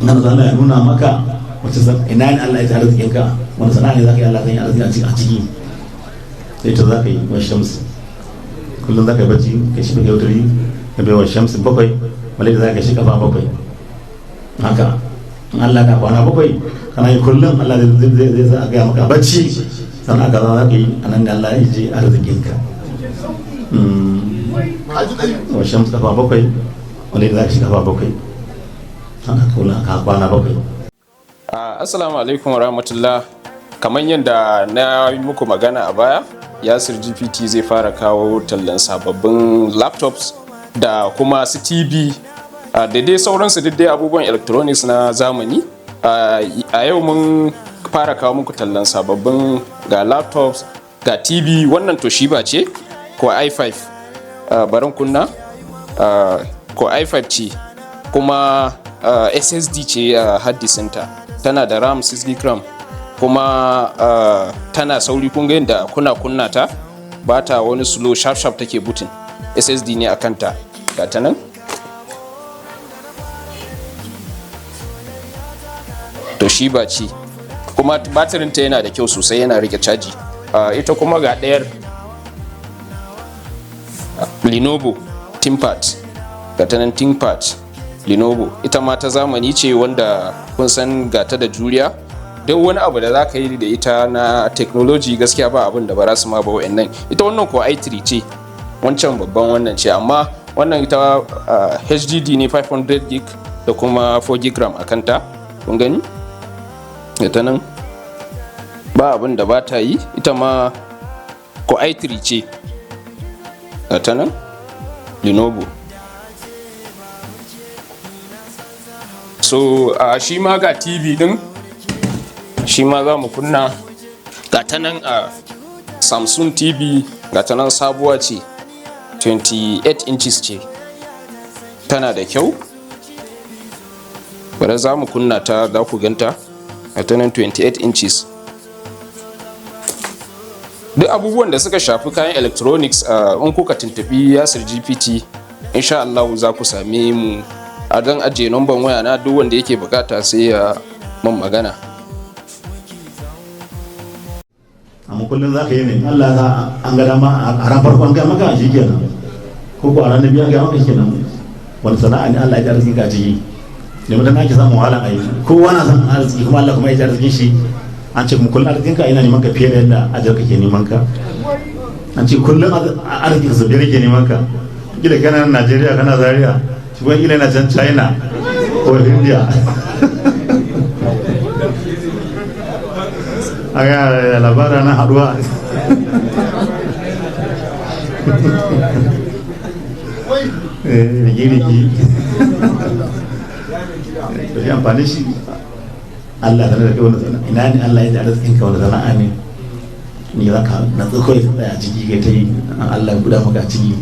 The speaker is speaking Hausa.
nan zan ya nuna maka wace ina ne Allah ya ta arzikinka wani sana'a ne zaka yi Allah zai yi arziki a ciki sai ta zaka yi wa shamsi kullum zaka yi bacci ka shi ga wutari ka bai wa shamsi bakwai malai da zaka shi kafa bakwai haka in Allah ka kwana bakwai kana yi kullum Allah zai sa ga maka bacci sannan aka zaka yi anan da Allah ya je arzikinka wa shamsi kafa bakwai malai da zaka shi kafa bakwai sannan ka kwana bakwai. Assalamu alaikum warahmatullah. Kamar yadda na yi muku magana a baya, Yasir GPT zai fara kawo tallan sababbin laptops da kuma su TV da dai sauransu duk dai abubuwan electronics na zamani. A yau mun fara kawo muku tallan sababbin ga laptops ga TV. Wannan Toshiba ce ko i5 barin kunna ko i5 ce kuma SSD ce hard disk center. Tana da RAM 6GB kuma tana sauri kun ga yadda kuna kunna ta ba ta wani slow sharp take booting. SSD ne a kanta ga ta nan. Toshiba ce kuma batirin ta yana da kyau sosai, yana rike caji. Ita kuma ga ɗayar Lenovo ThinkPad ga ta nan ThinkPad Lenovo, ita ma ta zamani ce wanda kun san gata da juriya. Duk wani abu da za ka yi da ita na technology gaskiya ba abin da ba za su ma ba wa'annan. Ita wannan ko i3 ce, wancan babban wannan ce, amma wannan ita HDD ne 500GB da kuma 4GB a kanta. Kun gani? Ita nan ba abin da ba ta yi. Ita ma ko i3 ce, ita nan Lenovo. So shi ma ga TV din, shi ma za mu kunna. Ga ta nan Samsung TV, ga ta nan sabuwa ce, 28 inches ce, tana da kyau. Bari za mu kunna ta, za ku ganta, ga ta nan 28 inches. Duk abubuwan da suka shafi kayan electronics in kuka tuntubi Yasir GPT, insha Allah za ku same mu. A don ajiye number waya na, duk wanda yake bukata sai ya man magana. Amma kullum za ka yi ne Allah za an ga dama a ran farko an ga maka shi kenan, ko ko a ran biyu an ga maka kenan. Wani sana'a ne Allah ya arziki ka ciki ne, mutum ake samun wahala a yi. Kowa na san arziki kuma Allah kuma ya arzikin shi. An ce kuma kullum arzikin ka ina neman ka fiye da yadda ajar kake neman ka. An ce kullum arzikin sa biyar ke neman ka. Gida kana Najeriya kana Zaria, kuma ila na can China ko India. Aga labara na haduwa. Rigi to shi amfani shi Allah da kai wani sana'a. Ina ne Allah ya ji arzikinka wani sana'a ne, ni za ka na tsakoi tsaya ciki kai ta yi Allah ya guda maka ciki.